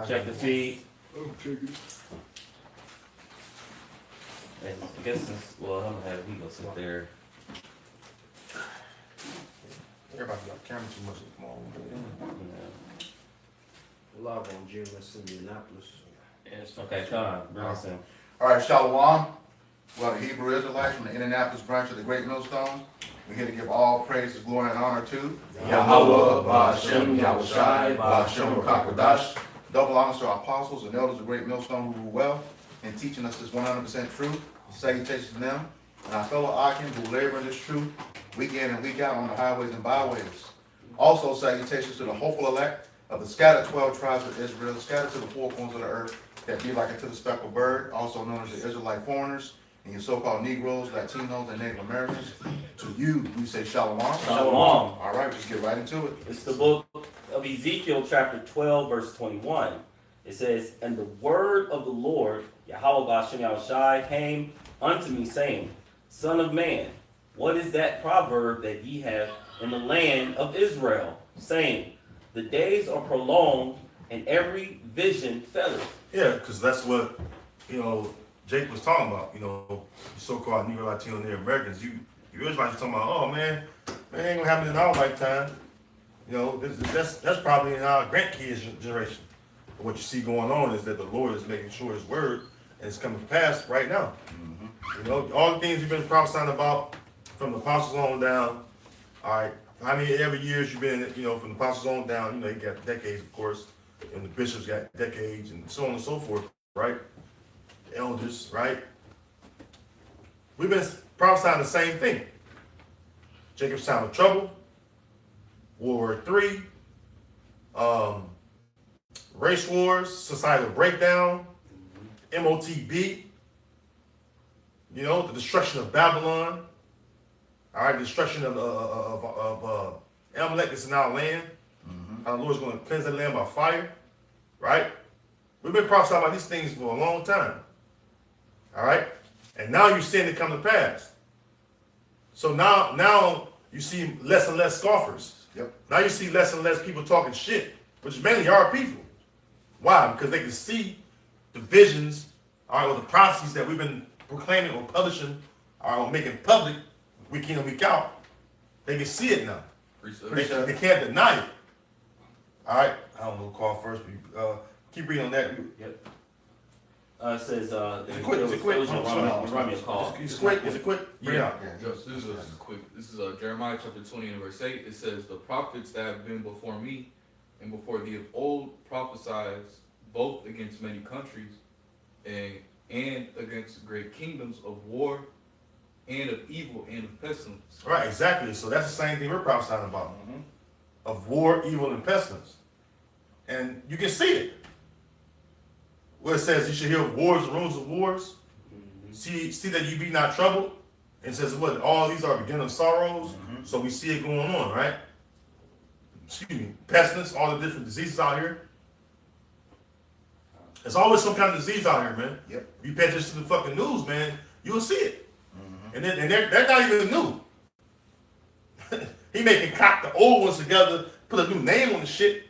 Check the feed. Oh, check it. And I guess since, well, I'm gonna have he go sit there. Everybody got camera too much at the moment. Yeah. Live on GMS Indianapolis. Yes. Okay, Con, bring us in. All right, Shalom. We are the Hebrew Israelites from the Indianapolis branch of the Great Millstone. We're here to give all praises, glory, and honor to Yahweh, Ba'ashem, Yahushai, Ba'ashem, Ruach Double honors to our apostles and elders of the Great Millstone who rule well in teaching us this 100% truth. Salutations to them and our fellow Akim who labor in this truth week in and week out on the highways and byways. Also, salutations to the hopeful elect of the scattered 12 tribes of Israel, scattered to the four corners of the earth, that be like unto the speckled bird, also known as the Israelite foreigners, and your so-called Negroes, Latinos, and Native Americans. To you, we say Shalom. Shalom. All right, just get right into it. It's the book of Ezekiel, chapter 12, verse 21. It says, "And the word of the Lord, Yahweh Ba'ashem Yahushai, came unto me, saying, Son of man, what is that proverb that ye have in the land of Israel, saying, The days are prolonged, and every vision faileth." Yeah, because that's what, Jake was talking about, the so-called Negro, Latino, Native Americans. You Israelites are talking about, oh man, it ain't gonna happen in our lifetime. That's probably in our grandkids' generation. But what you see going on is that the Lord is making sure His word and it's coming to pass right now. All the things you've been prophesying about from the apostles on down. All right, how many every years you've been, from the apostles on down? You got decades, of course, and the bishops got decades, and so on and so forth, right? Elders, right? We've been prophesying the same thing. Jacob's time of trouble, World War III, race wars, societal breakdown, MOTB, the destruction of Babylon, all right, the destruction of Amalek that's in our land, how the Lord's going to cleanse the land by fire, right? We've been prophesying about these things for a long time, all right? And now you're seeing it come to pass. So now you see less and less scoffers. Yep. Now you see less and less people talking shit, which mainly are people. Why? Because they can see the visions, or the prophecies that we've been proclaiming or publishing, or making public week in and week out. They can see it now. They can't deny it. All right. I don't know who called first, but keep reading on that. Yep. It says, Is it quick? Is it quick? Run me a call. Is it quick? Is it quick? Yeah. Yes, This is quick. This is Jeremiah chapter 20 and verse 8. It says, "The prophets that have been before me and before thee of old prophesied both against many countries and against great kingdoms of war and of evil and of pestilence." Right, exactly. So that's the same thing we're prophesying about. Of war, evil, and pestilence. And you can see it. Where it says you should hear of wars and rumors of wars. See that you be not troubled. And it says what? All these are beginning of sorrows. So we see it going on, right? Excuse me. Pestilence, all the different diseases out here. There's always some kind of disease out here, man. Yep. You pay attention to the fucking news, man, you'll see it. And they're not even new. He making cop the old ones together, put a new name on the shit.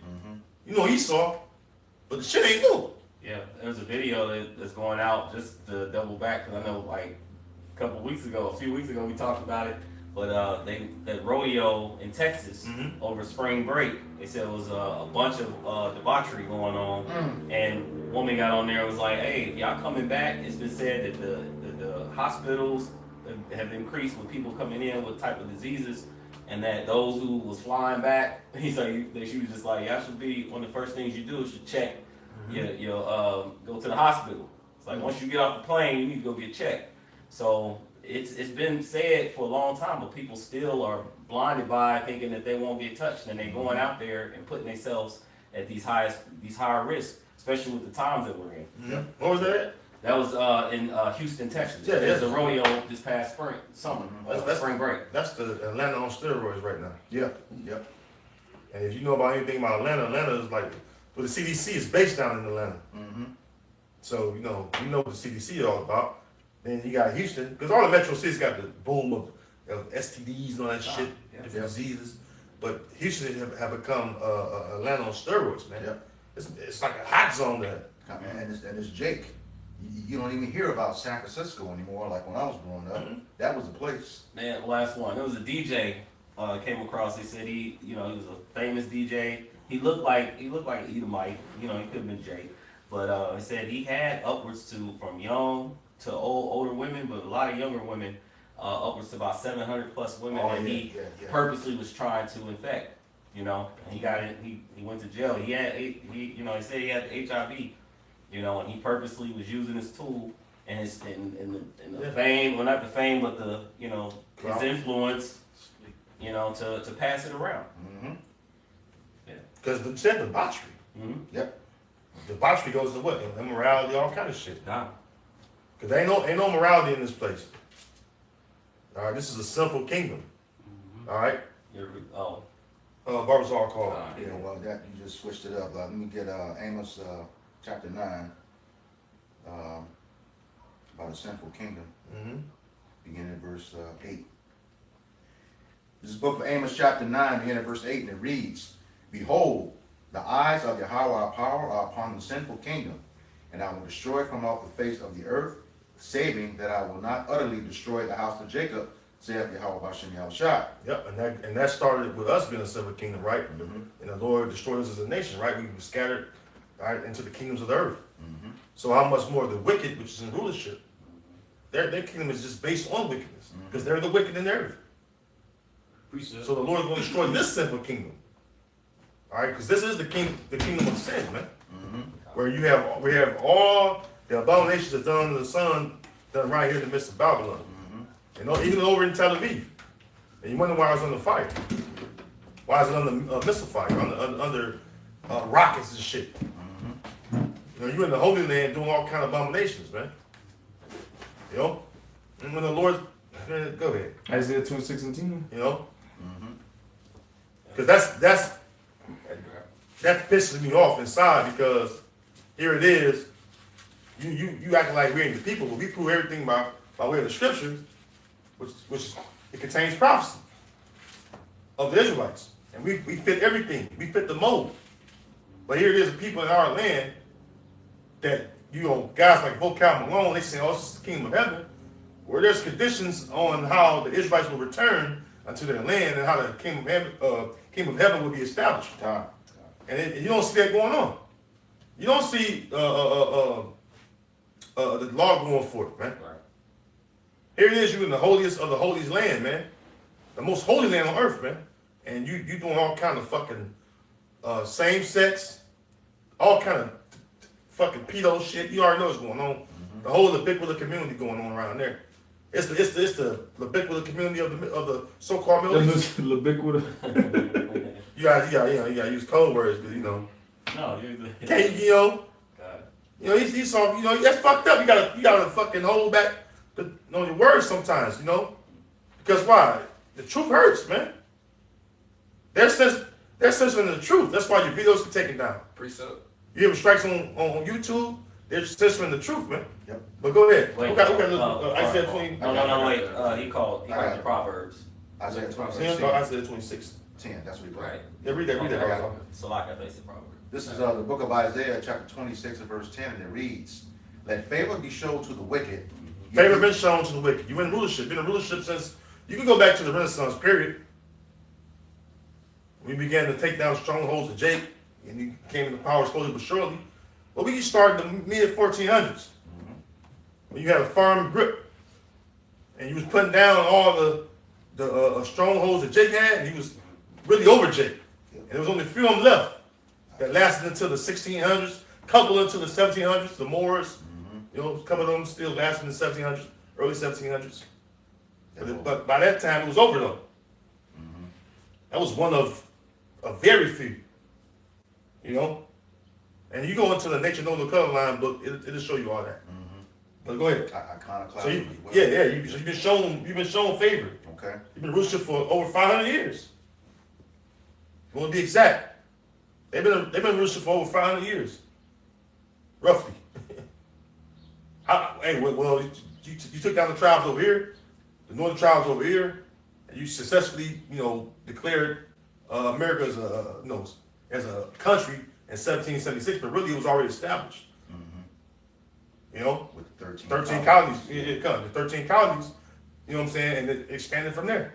Esau, but the shit ain't new. Yeah, there's a video that's going out just to double back, because I know like a few weeks ago we talked about it, but that rodeo in Texas over spring break, they said it was a bunch of debauchery going on, and woman got on there and was like, "Hey, y'all coming back? It's been said that the hospitals have increased with people coming in with type of diseases, and that those who was flying back," he's like, she was just like, "Y'all should be, one of the first things you do is you check, go to the hospital. It's like once you get off the plane, you need to go get checked." So it's been said for a long time, but people still are blinded by thinking that they won't get touched, and they're going out there and putting themselves at these higher risks, especially with the times that we're in. What was that? That was in Houston, Texas. Yeah, There's a rodeo this past summer, spring break. That's the Atlanta on steroids right now. Yep. And if you know about anything about Atlanta is like, well, the CDC is based down in Atlanta. So, you know what the CDC is all about. Then you got Houston, because all the metro cities got the boom of STDs and all that shit, different diseases. But Houston have become Atlanta on steroids, man. Yep. It's like a hot zone there. And it's Jake. You don't even hear about San Francisco anymore. Like when I was growing up, that was the place. Man, last one. There was a DJ came across. He said he was a famous DJ. He looked like an Edomite. He could have been Jake, but he said he had upwards to from young to older women, but a lot of younger women, upwards to about 700 plus women that he purposely was trying to infect. And he got it. He went to jail. He said he had HIV. And he purposely was using his tool and his the fame, well not the fame, but the his influence, to pass it around. Mm-hmm. Yeah. Because the said debauchery. Mm-hmm. Yep. Debauchery goes to what? Immorality, all kind of shit. Nah. Because ain't no morality in this place. All right, this is a sinful kingdom. Mm-hmm. All right. Barbara's all called. Yeah, well, that you just switched it up. Let me get Amos chapter 9, about a sinful kingdom, beginning at verse 8. This is the book of Amos chapter 9, beginning at verse 8, and it reads, Behold, the eyes of Yahweh our power are upon the sinful kingdom, and I will destroy from off the face of the earth, saving that I will not utterly destroy the house of Jacob, saith Yahweh Bashem Yahushua. Yep, and that started with us being a sinful kingdom, right? And the Lord destroyed us as a nation, right? We were scattered, right, into the kingdoms of the earth. So how much more the wicked, which is in rulership, their kingdom is just based on wickedness, because they're the wicked in the earth. So the Lord is going to destroy this sinful kingdom, all right? Because this is the kingdom of sin, man. Where we have all the abominations that's done under the sun, done right here in the midst of Babylon, even over in Tel Aviv. And you wonder why it's under fire. Why is it under missile fire, under rockets and shit? You in the Holy Land doing all kind of abominations, man. And when the Lord, go ahead. Isaiah 26:10. Because that pisses me off inside, because here it is, you acting like we're in the people, but we prove everything by way of the scriptures, which it contains prophecy of the Israelites. And we fit everything. We fit the mold. But here it is, people in our land that, guys like Vocal Malone, they say, oh, this is the kingdom of heaven, where there's conditions on how the Israelites will return unto their land and how the kingdom of heaven will be established. And you don't see that going on. You don't see the law going forth, man. Right. Here it is, you in the holiest of the holiest land, man. The most holy land on earth, man. And you doing all kind of fucking same sex, all kind of fucking pedo shit. You already know what's going on. The whole ubiquitous community going on around there. It's the ubiquitous community of the so-called Middle East. Ubiquitous. You gotta use code words, because No, can't he's all, that's fucked up. You gotta fucking hold back your words sometimes, because why? The truth hurts, man. They're censoring the truth. That's why your videos get taken down. Precept. You have strikes on YouTube. They're just censoring the truth, man. Yep. But go ahead. Wait, who got Isaiah 20? No, wait. He called the Proverbs. Isaiah He 26, called Isaiah 26. 10, that's what he called. Right. Yeah, read that. So like I think Proverbs. This is the book of Isaiah, chapter 26 and verse 10, and it reads, Let favor be shown to the wicked. Favor been shown to the wicked. You in rulership. Been in rulership since, you can go back to the Renaissance period. We began to take down strongholds of Jake, and you came into power slowly but surely. But we can start in the mid 1400s. When you had a firm grip, and you was putting down all the strongholds that Jake had, and he was really over Jake. And there was only a few of them left that lasted until the 1600s, couple until the 1700s, the Moors, a couple of them still lasted in the 1700s, early 1700s. But by that time, it was over though. That was one of a very few, And you go into the Nature Know the Color Line book, it'll show you all that. But go ahead. Iconoclasm. So you've been shown favor. Okay. You've been rulership for over 500 years. You want to be exact. They've been rulership for over 500 years, roughly. You took down the tribes over here, the northern tribes over here, and you successfully, declared America as a country in 1776, but really it was already established. You know, With 13 colonies. It comes the 13 colonies. You know what I'm saying, and it expanded from there.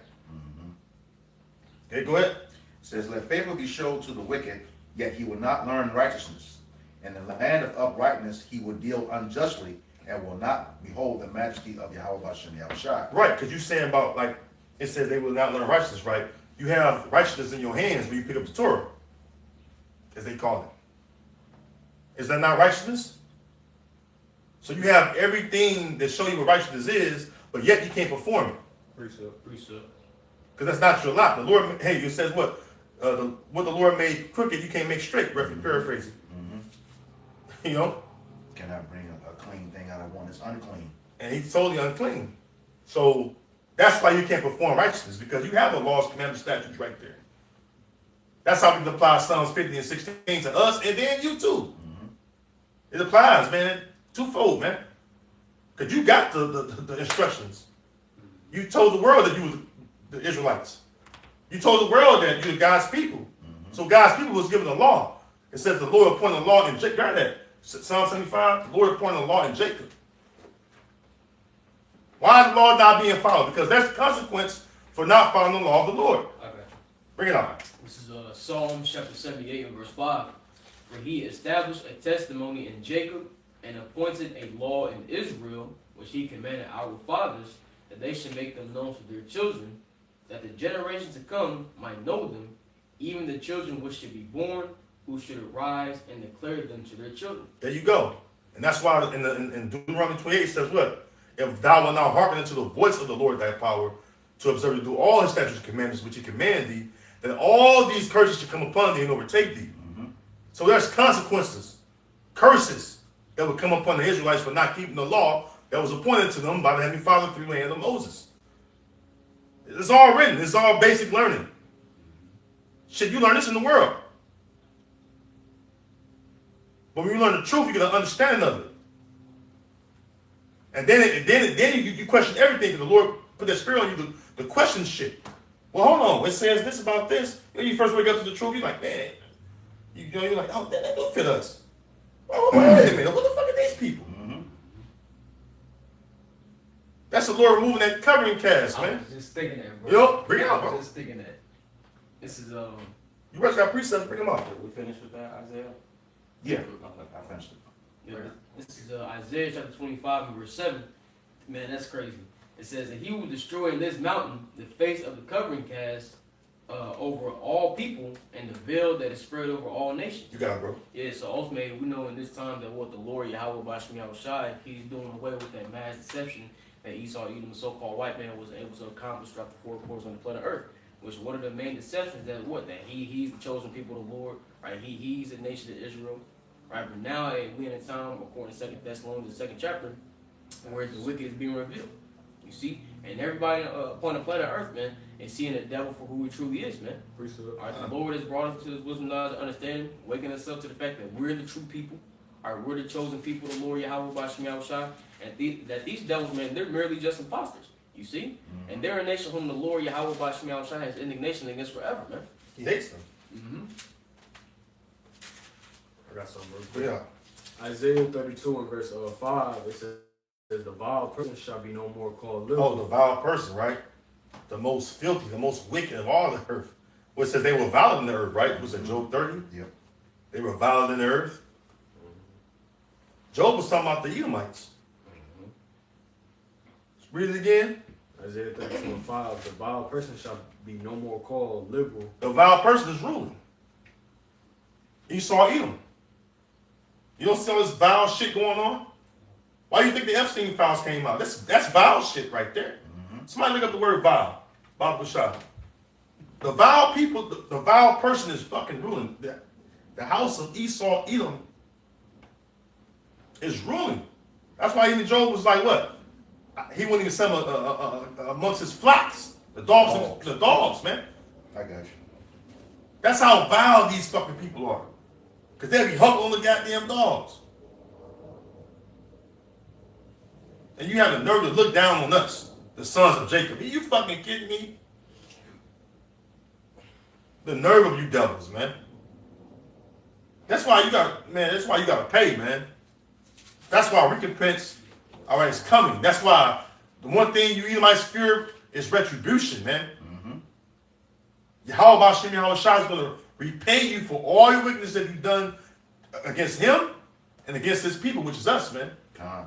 Okay, go ahead. It says, let favor be showed to the wicked, yet he will not learn righteousness. In the land of uprightness he will deal unjustly, and will not behold the majesty of Yahweh Bashem Yahushua. Right, because you're saying about, like, it says they will not learn righteousness, right? You have righteousness in your hands when you pick up the Torah, as they call it. Is that not righteousness? So you have everything that show you what righteousness is, but yet you can't perform it. Precept. Because that's not your lot. The Lord, hey, it says what? What the Lord made crooked, you can't make straight, paraphrasing. You know? Cannot bring a clean thing out of one that's unclean. And he's totally unclean. So that's why you can't perform righteousness, because you have the laws, commandments, statutes right there. That's how we can apply Psalms 50 and 16 to us, and then you too. It applies, man, twofold, man. Because you got the instructions. You told the world that you was the Israelites. You told the world that you're God's people. So God's people was given the law. It says the Lord appointed a law in Jacob. Got that? Psalm 75, the Lord appointed a law in Jacob. Why is the law not being followed? Because that's the consequence for not following the law of the Lord. Okay. Bring it on. This is Psalm chapter 78 and verse 5. For he established a testimony in Jacob and appointed a law in Israel, which he commanded our fathers, that they should make them known to their children, that the generations to come might know them, even the children which should be born, who should arise and declare them to their children. There you go. And that's why in Deuteronomy 28 it says what? If thou wilt not hearken unto the voice of the Lord thy power, to observe to do all his statutes and commandments which he commanded thee, then all these curses should come upon thee and overtake thee. So there's consequences, curses that would come upon the Israelites for not keeping the law that was appointed to them by the Heavenly Father through the hand of Moses. It's all written. It's all basic learning. Shit, you learn this in the world. But when you learn the truth, you get an understanding of it. And then you question everything, because the Lord put that spirit on you to question shit. Well, hold on. It says this about this. When you first wake up to the truth, you're like, man. You're like, oh, that don't fit us. Well, wait a minute. What the fuck are these people? That's the Lord removing that covering cast, I man. was just thinking that, bro. Yo, bring it out, I bro. was just thinking that. This is You guys got precepts, bring them out. We finished with that, Isaiah? Yeah, I finished it. This is Isaiah chapter 25 and verse 7. Man, that's crazy. It says that he will destroy in this mountain the face of the covering cast over all people, and the veil that is spread over all nations. You got it, bro. Yeah, so ultimately we know in this time that what the Lord Yahweh Bashem Yahushai, he's doing away with that mass deception that Esau, Edom, the so-called white man, was able to accomplish throughout the four quarters on the planet Earth. Which one of the main deceptions that he's the chosen people of the Lord, right? He's the nation of Israel, right? But now we in a time, according to 2 Thessalonians, the 2nd chapter, where the wicked is being revealed. You see, and everybody upon the planet Earth, man, is seeing the devil for who he truly is, man. All right, the Lord has brought us to his wisdom, knowledge, and understanding, waking us up to the fact that we're the true people. All right, we're the chosen people of the Lord Yahweh Bashem Yahushai, and that these devils, man, they're merely just imposters. You see, and they're a nation whom the Lord Yahweh Bashem Yahushai has indignation against forever, man. He hates them. I got something real Bring quick. it out. Isaiah 32 and verse 5, it says, the vile person shall be no more called little. Oh, the vile person, right? The most filthy, the most wicked of all the earth. Well, it says they were vile in the earth, right? Was it Job 30? Yep. They were vile in the earth. Job was talking about the Edomites. Let's read it again. Isaiah 32 and 5, the vile person shall be no more called liberal. The vile person is ruling. Esau, Edom. You don't see all this vile shit going on? Why do you think the Epstein files came out? That's vile shit right there. Somebody look up the word vile. Bob Bashar. The vile people, the vile person is fucking ruling. The house of Esau, Edom is ruling. That's why even Job was like, what? He wouldn't even send amongst his flocks. The dogs, man. I got you. That's how vile these fucking people are. Because they'll be hugging on the goddamn dogs. And you have the nerve to look down on us, the sons of Jacob. Are you fucking kidding me? The nerve of you devils, man. That's why you got, man. That's why you got to pay, man. That's why recompense, all right, is coming. That's why the one thing you Edomites fear is retribution, man. Yahweh Bashem Yahweh Shai is going to repay you for all your wickedness that you've done against him and against his people, which is us, man. Con.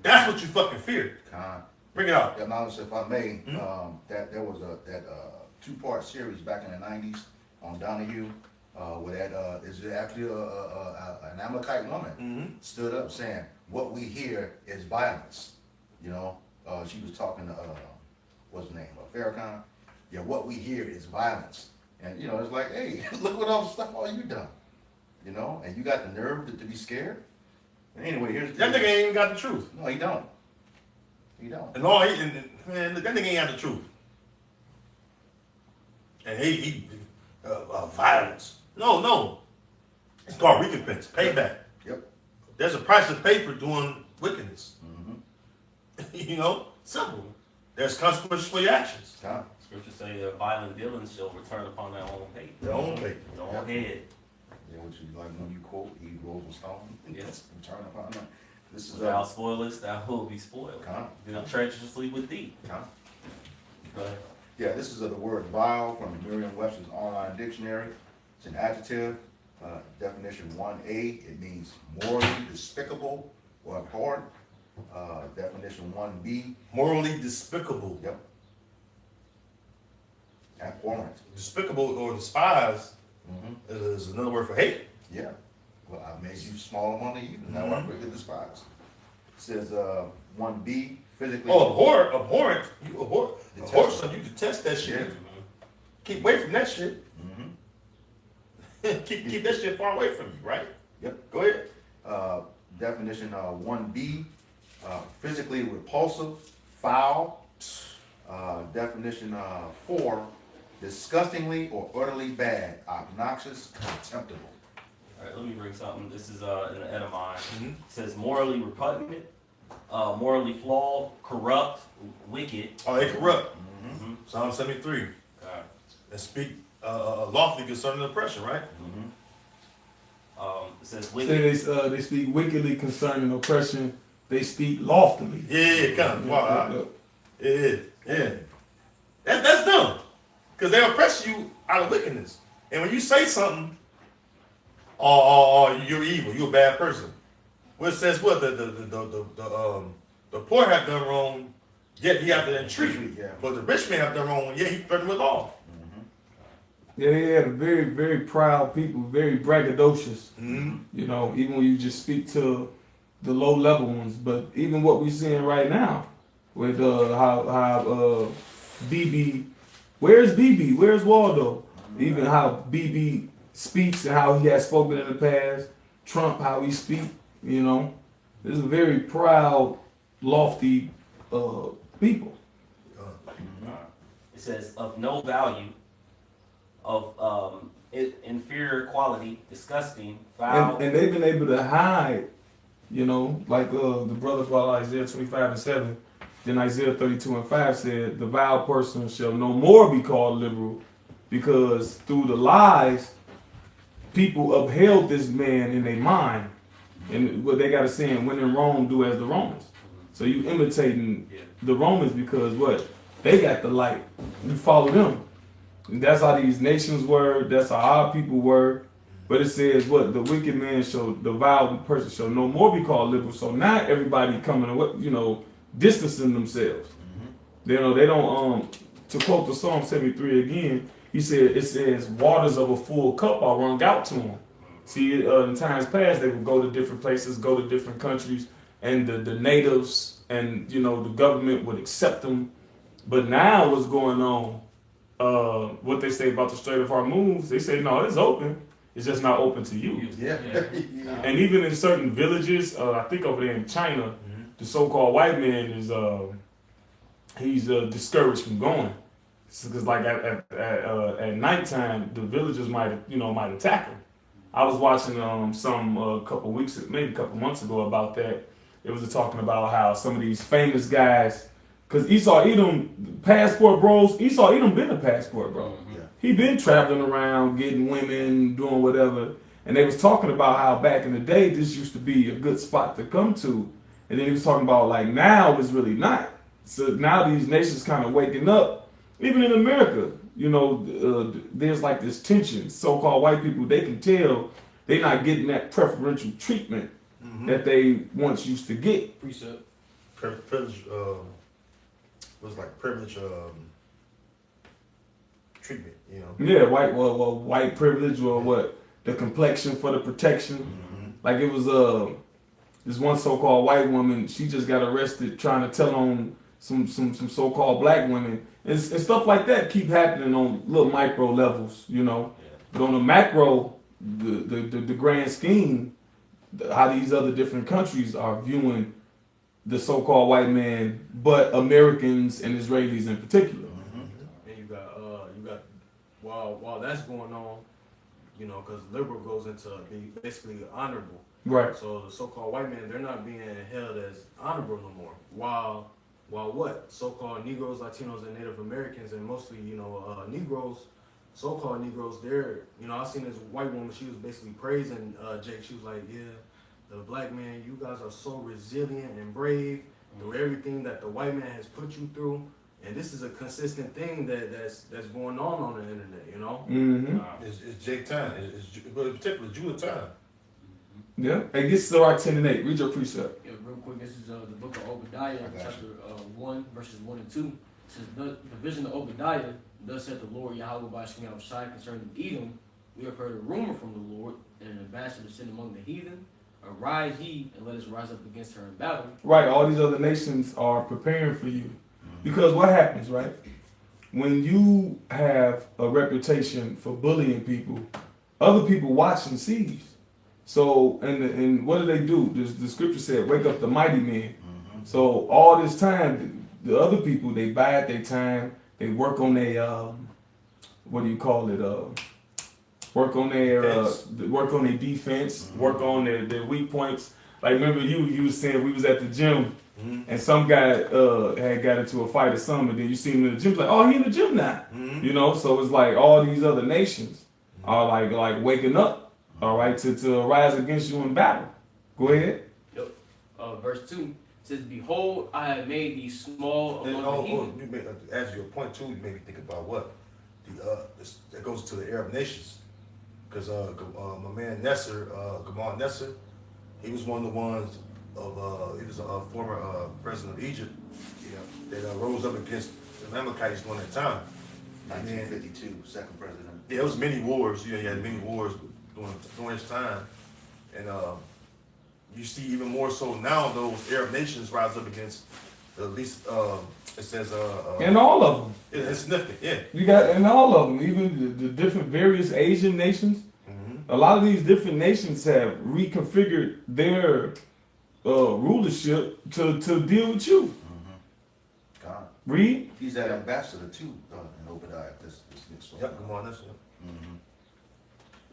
That's what you fucking fear. Con. Bring it out. Yeah, now, if I may, that there was that two-part series back in the 90s on Donahue, where that is actually an Amalekite woman stood up saying, "What we hear is violence." You know, she was talking to what's his name, Farrakhan. Yeah, what we hear is violence, and you know, it's like, hey, look what all the stuff all you done. You know, and you got the nerve to be scared. Anyway, here's That nigga ain't even got the truth. No, he don't. He don't. And all he, man, that nigga ain't got the truth. And he violence. No. It's called recompense, payback. Yep. There's a price to pay for doing wickedness. You know, simple. There's consequences for your actions. Con. Scripture say violent dealings shall return upon their own pay. Their own pay. Their own head. Yeah, which is like when you quote, he rolls a stone. Yes. Turn upon them. This is Thou spoilest, thou will be spoiled. Con. You know, treacherously with thee. Con. Go ahead. Yeah, this is the word vile from Merriam-Webster's online dictionary. It's an adjective. Definition 1A, it means morally despicable or abhorrent. Definition 1B, Morally despicable. yep, abhorrent. Despicable or despise is another word for hate. Yeah. Well, I made you small among the heathen. Now I'm quickly despised. It says 1B, physically. Oh, abhorrent. You abhor Detestable. something. You detest that shit. Yeah. Keep away from that shit. Mm-hmm. keep that shit far away from you, right? Yep. Go ahead. Definition 1B, physically repulsive, foul. Definition 4, disgustingly or utterly bad, obnoxious, contemptible. All right, let me bring something. This is in the Edamine. It says morally repugnant, morally flawed, corrupt, wicked. Oh, they corrupt. Psalm 73. And speak lawfully concerning oppression, right? It says Say wicked. they speak wickedly concerning oppression. They speak loftily. Yeah, kind of. Wow. Yeah. That's dumb. Because they oppress you out of wickedness. And when you say something, oh, you're evil, you're a bad person. Well, it says what? The poor have done wrong, yet he have to entreat. Yeah. But the rich man have done wrong, yet he threatened with law. Yeah, they had a very, very proud people, very braggadocious. You know, even when you just speak to the low level ones. But even what we're seeing right now with how BB, where's BB? Where's Waldo? Even how BB speaks and how he has spoken in the past. Trump, how he speak. You know, this is a very proud, lofty people. It says of no value, of inferior quality, disgusting, foul. And they've been able to hide, you know, like the brothers brought Isaiah 25:7. Then Isaiah 32:5 said, the vile person shall no more be called liberal, because through the lies, people upheld this man in their mind. And what they got to say, when in Rome, do as the Romans. So you imitating the Romans because what? They got the light. You follow them. And that's how these nations were. That's how our people were. But it says what? The wicked man shall, the vile person shall no more be called liberal. So now everybody coming away, you know, distancing themselves. You know, they don't, to quote the Psalm 73 again, he said, it says, waters of a full cup are wrung out to them. See, in times past, they would go to different places, go to different countries, and the natives and, you know, the government would accept them. But now what's going on, what they say about the Strait of Hormuz, they say, no, it's open. It's just not open to you. Yeah. And even in certain villages, I think over there in China, the so-called white man is, he's discouraged from going. Because like at nighttime, the villagers might attack him. I was watching maybe a couple months ago about that. It was talking about how some of these famous guys, because Esau Edom, passport bros, Esau Edom been a passport bro. Yeah. He been traveling around, getting women, doing whatever. And they was talking about how back in the day this used to be a good spot to come to, and then he was talking about like now it's really not. So now these nations kind of waking up, even in America. You know, there's like this tension. So-called white people, they can tell they're not getting that preferential treatment that they once used to get. Precept. Privilege, was like privilege treatment, you know. Yeah, white privilege or what? The complexion for the protection. Like it was this one so-called white woman. She just got arrested trying to tell on some so-called black women, and stuff like that keep happening on little micro levels, you know. But on the macro, the grand scheme, how these other different countries are viewing the so-called white man, but Americans and Israelis in particular. And you got while that's going on, you know, because liberal goes into being basically honorable. Right. So the so-called white man, they're not being held as honorable no more. While what? So-called Negroes, Latinos, and Native Americans, and mostly, you know, Negroes, so-called Negroes, they're, you know, I seen this white woman, she was basically praising Jake. She was like, yeah, the black man, you guys are so resilient and brave through everything that the white man has put you through. And this is a consistent thing that's going on the internet, you know? It's Jake time. But in particular, Judah time. Yeah. Hey, this is Sirach 10 and 8. Read your precept. Yeah, real quick, this is the book of Obadiah, chapter 1, verses 1 and 2. It says, the vision of Obadiah, thus said the Lord Yahweh by Shemel Shai concerning Edom. We have heard a rumor from the Lord, and an ambassador sent among the heathen. Arise ye, and let us rise up against her in battle. Right, all these other nations are preparing for you. Because what happens, right? When you have a reputation for bullying people, other people watch and see. So, and what do? The scripture said, wake up the mighty men. So all this time, the other people, they bide their time, they work on their, what do you call it? Work on their defense, work on their weak points. Like remember you was saying we was at the gym and some guy had got into a fight or something, and then you see him in the gym, like, oh, he in the gym now. You know, so it's like all these other nations are like waking up, all right, to rise against you in battle. Go ahead. Yep. Verse 2 says, behold, I have made thee small among the heathen. You made, as your point too, you made me think about what that goes to the Arab nations, because my man Gamal Nasser, he was one of the ones of he was a former president of Egypt, that rose up against the Amalekites during that time. 1952, second president. Yeah, it was many wars. You had many wars during this time, and you see even more so now those Arab nations rise up against at least it says And all of them. it's significant. Yeah, You got and all of them, even the different various Asian nations. A lot of these different nations have reconfigured their rulership to deal with you. God. Read. He's that ambassador too in Obadiah. This next one. yep. Gamal Nasser.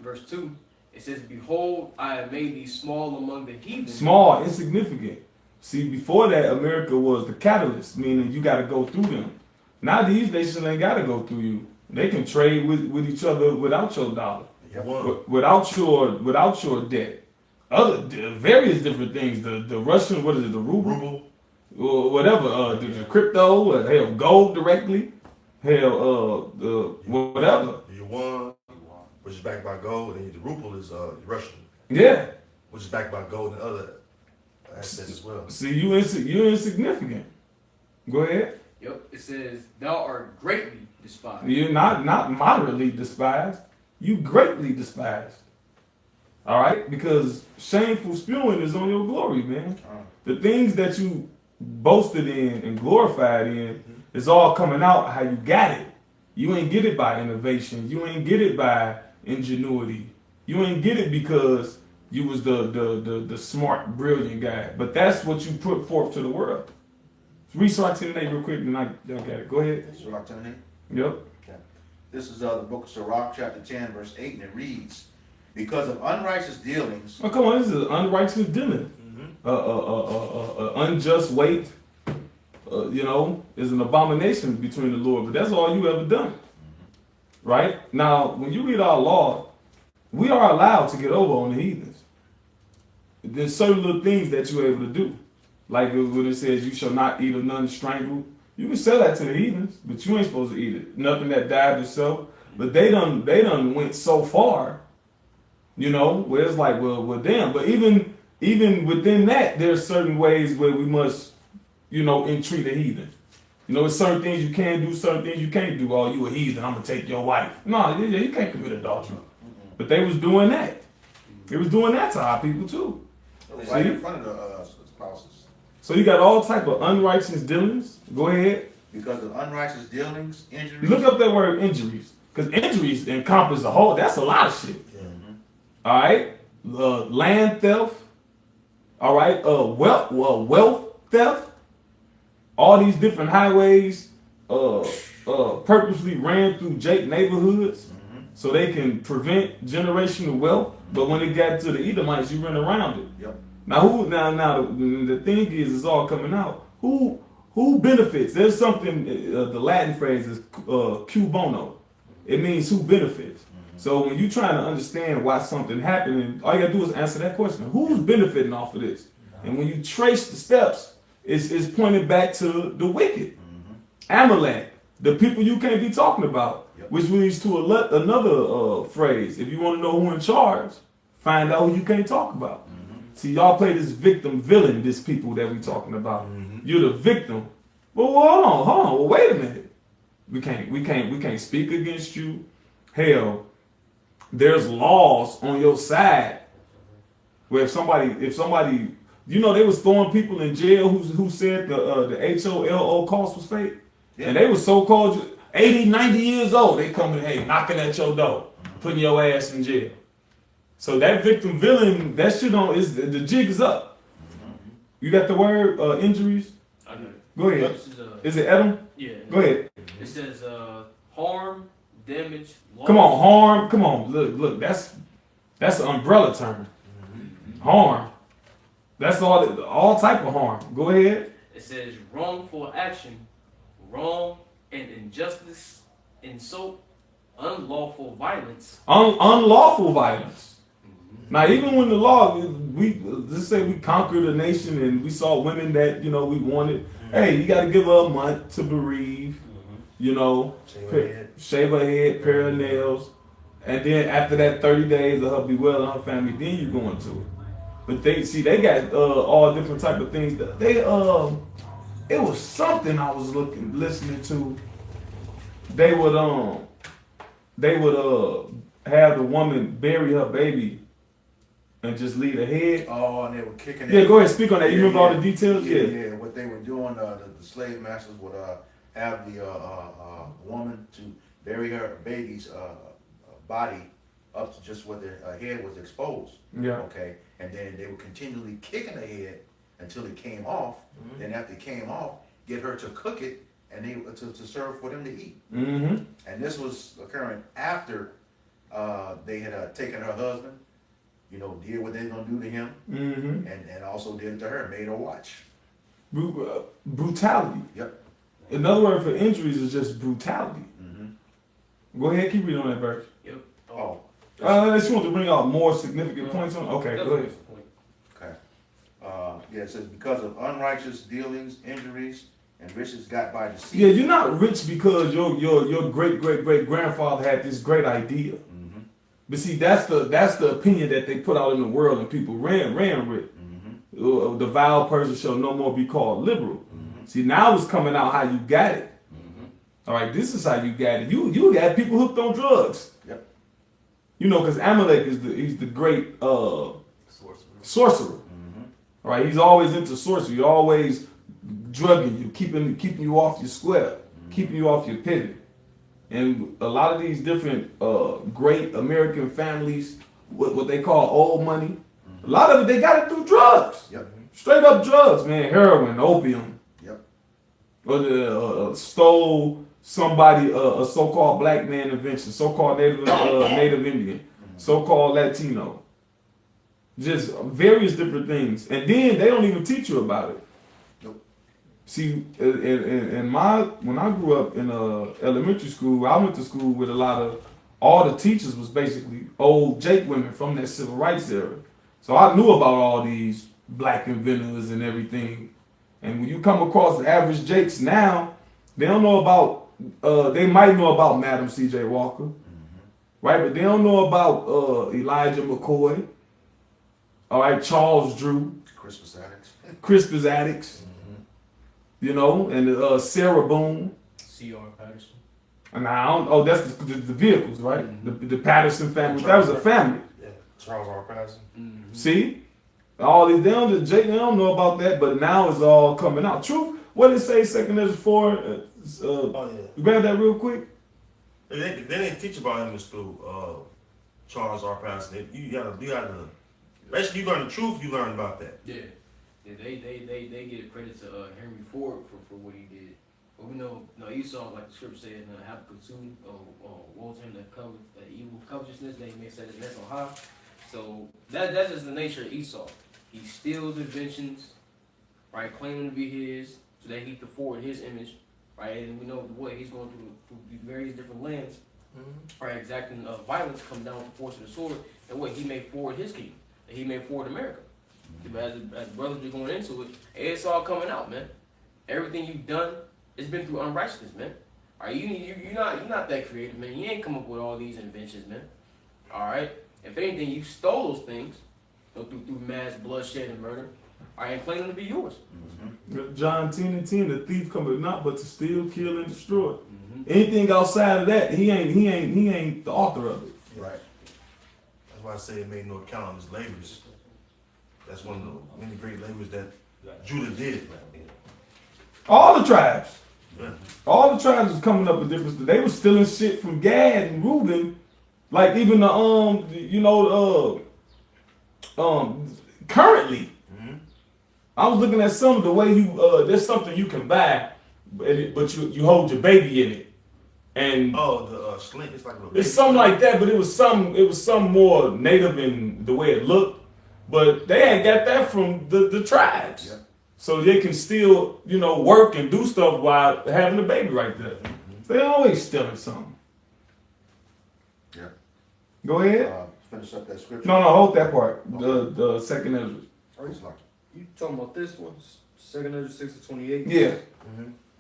Verse 2, it says, behold, I have made thee small among the heathen. Small, insignificant. See, before that, America was the catalyst, meaning you got to go through them. Now these nations ain't got to go through you. They can trade with each other without your dollar, without your debt. Other various different things. The Russian, what is it? The ruble, or whatever. The crypto, hell, gold directly. Hell, whatever. The yuan, which is backed by gold, and the ruble is Russian, Yeah. which is backed by gold and other assets as well. See, you're insignificant. Go ahead. Yep, it says, thou art greatly despised. You're not moderately despised. You greatly despised. All right, because shameful spewing is on your glory, man. The things that you boasted in and glorified in is all coming out how you got it. You ain't get it by innovation. You ain't get it by ingenuity. You ain't get it because you was the smart, brilliant guy. But that's what you put forth to the world. Read Sirach 10 and 8 real quick, and I got it. Go ahead. Sirach 10 and 8. Yep. Okay. This is the book of Sirach, chapter 10, verse 8, and it reads, because of unrighteous dealings. Oh, come on, this is unrighteous dealing. Unjust weight, is an abomination between the Lord. But that's all you ever done. Right? Now, when you read our law, we are allowed to get over on the heathens. There's certain little things that you're able to do. Like when it says you shall not eat of none strangled. You can sell that to the heathens, but you ain't supposed to eat it. Nothing that died itself. But they done went so far, you know, where it's like, well damn. But even within that, there's certain ways where we must, you know, entreat a heathen. You know, there's certain things you can do, certain things you can't do. Oh, you a heathen, I'm gonna take your wife. No, you can't commit adultery. But they was doing that. They was doing that to our people too. Right in front of the spouses. So you got all type of unrighteous dealings. Go ahead. Because of unrighteous dealings, injuries. Look up that word injuries. Because injuries encompass a whole, that's a lot of shit. All right? Land theft. All right? Wealth theft. All these different highways purposely ran through Jake neighborhoods so they can prevent generational wealth. But when it got to the Edomites, you run around it. Yep. Now the thing is, it's all coming out. Who benefits? There's something. The Latin phrase is "cui bono." It means who benefits. So when you're trying to understand why something happened, all you gotta do is answer that question: who's benefiting off of this? And when you trace the steps, it's pointing back to the wicked, Amalek, the people you can't be talking about. Which leads to another phrase: if you want to know who in charge, find out who you can't talk about. See, y'all play this victim villain, this people that we talking about. You're the victim. Well, hold on. Well, wait a minute. We can't speak against you. Hell, there's laws on your side where if somebody, you know, they was throwing people in jail who said the HOLO cost was fake. Yeah. And they was so-called 80, 90 years old. They coming, hey, knocking at your door, putting your ass in jail. So that victim villain, that shit the jig is up. You got the word injuries? I got it. Go ahead. Is it Adam? Yeah. Go ahead. It says harm, damage, loss. Come on, harm. Come on. Look. That's an umbrella term. Harm. That's all type of harm. Go ahead. It says wrongful action, wrong and injustice, insult, unlawful violence. Unlawful violence. Now, even when the law, let's say we conquered a nation and we saw women that, you know, we wanted, hey, you got to give her a month to bereave, you know, shave her head, pair her nails, and then after that 30 days of her be well and her family, then you go into it. But they got all different type of things. It was something I was listening to. They would have the woman bury her baby and just leave her head. Oh, and they were kicking it. Yeah, go ahead, speak on that. You remember all the details? Yeah. What they were doing, the slave masters would have the woman to bury her baby's body up to just where the head was exposed. Yeah. Okay. And then they were continually kicking the head until it came off. Then after it came off, get her to cook it and to serve for them to eat. And this was occurring after they had taken her husband, you know, did what they were gonna do to him, and also did it to her, made her watch. Brutality. Yep. Another word for injuries is just brutality. Go ahead, keep reading on that verse. Yep. Unless you want to bring out more significant points on. Okay, go ahead. Okay. Yeah, it says because of unrighteous dealings, injuries, and riches got by deceit. Yeah, you're not rich because your great grandfather had this great idea. But see, that's the opinion that they put out in the world, and people ran with. The vile person shall no more be called liberal. See, now it's coming out how you got it. All right, this is how you got it. You got people hooked on drugs. Yep. You know, because Amalek he's the great sorcerer. All right, he's always into sorcery. He's always drugging you, keeping you off your square, keeping you off your pivot. And a lot of these different great American families, what they call old money, a lot of it, they got it through drugs. Yep. Straight up drugs, man. Heroin, opium. Yep. Or stole somebody, a so-called black man invention, so-called Native Indian, so-called Latino. Just various different things. And then they don't even teach you about it. See, when I grew up in elementary school, I went to school with a lot all the teachers was basically old Jake women from that civil rights era. So I knew about all these black inventors and everything. And when you come across the average Jakes now, they don't know about, they might know about Madam C.J. Walker, right? But they don't know about Elijah McCoy, all right, Charles Drew, Crispus Attucks, you know, and Sarah Boone. C.R. Patterson. And I don't, oh, that's the vehicles, right? The Patterson family. That was a family. Yeah, Charles R. Patterson. See? All these, they don't know about that, but now it's all coming out. Truth, what did it say, 2 Ezra 4? Oh, yeah. Grab that real quick. They didn't teach about him in school, Charles R. Patterson. You gotta, basically you learn the truth, you learn about that. Yeah. Yeah, they give credit to Henry Ford for what he did. But we know, Esau, like the scripture said, Habakkuk 2, woe to him that evil covetousness that he may set his nest on high. So that's just the nature of Esau. He steals inventions, right, claiming to be his, so that he can forward his image, right? And we know the way he's going through these various different lands, right, exacting violence, coming down with the force of the sword, and what he may forward his kingdom, and he may forward America. But as brothers are going into it, it's all coming out, man. Everything you've done, it's been through unrighteousness, man. All right, you're not that creative, man. You ain't come up with all these inventions, man. All right. If anything, you stole those things, through mass bloodshed and murder. All right, and claim them to be yours. John 10:10, the thief cometh not but to steal, kill, and destroy. Anything outside of that, he ain't the author of it. Right. That's why I say it made no account of his labors. That's one of the many great labors that Judah did. All the tribes. Yeah. All the tribes was coming up with different. They was stealing shit from Gad and Reuben, like even the currently. I was looking at some of the way you there's something you can buy, but you hold your baby in it, and the sling. It's like it's something like that. But it was some more native in the way it looked, but they ain't got that from the tribes. Yeah. So they can still, work and do stuff while having a baby right there. They always stealing something. Yeah. Go ahead. Finish up that scripture. No, hold that part. The 2 Ezra. You talking about this one? 2 Ezra 6:28. Yeah.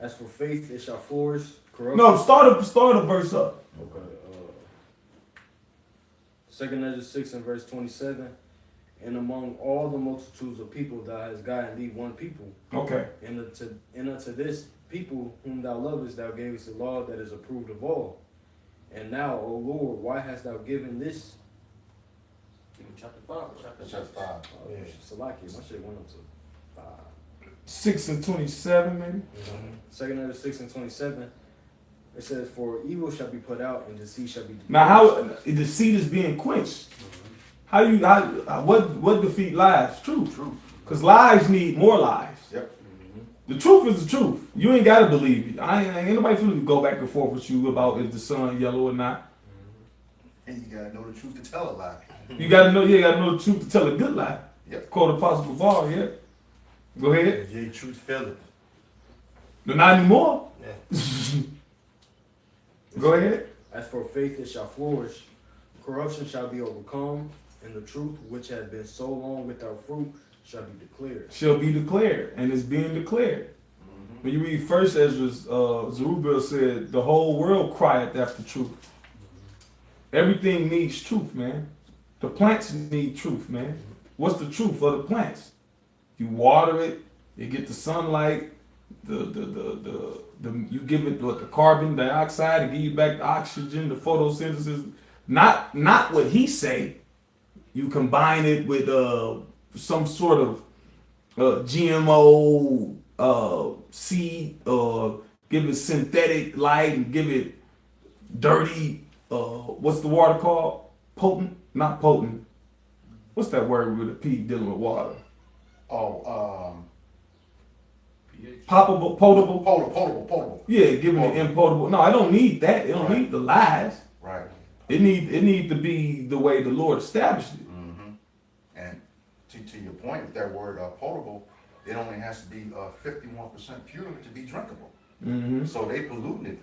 As for faith, it shall flourish. Corruption. No, start a verse up. Okay. 2 Ezra 6 and verse 27. And among all the multitudes of people thou hast gotten thee one people. Okay. And unto this people whom thou lovest thou gavest a law that is approved of all. And now, O Lord, why hast thou given this? Chapter 5 or chapter 6? Chapter 5. Oh, yeah. Salakia, my shit went up to 5. 6 and 27, maybe. 2 Ezra 6 and 27. It says, for evil shall be put out, and deceit shall be. Now, how the seed is being quenched? What defeat lies? Truth. Because lies need more lies. Yep. The truth is the truth. You ain't gotta believe it. Ain't nobody finna go back and forth with you about is the sun yellow or not. And you gotta know the truth to tell a lie. You gotta know the truth to tell a good lie. Yep. Quote Apostle Paul, yeah. Go ahead. Yeah, truth fell. No, not anymore. Yeah. Go ahead. As for faith, it shall flourish. Corruption shall be overcome, and the truth, which had been so long without fruit, shall be declared. Shall be declared, and it's being declared. When you read First Ezra, Zerubbabel said, the whole world crieth after truth. Everything needs truth, man. The plants need truth, man. What's the truth for the plants? You water it, you get the sunlight, you give it the carbon dioxide to give you back the oxygen, the photosynthesis. Not what he say. You combine it with some sort of GMO seed, give it synthetic light and give it dirty. What's the water called? Potent? Not potent. What's that word with a P dealing with water? Potable. Potable. Yeah, giving it impotable. No, I don't need that. It don't need the lies. Right. It need to be the way the Lord established it. And to your point, with that word potable, it only has to be 51% pure to be drinkable. So they polluting it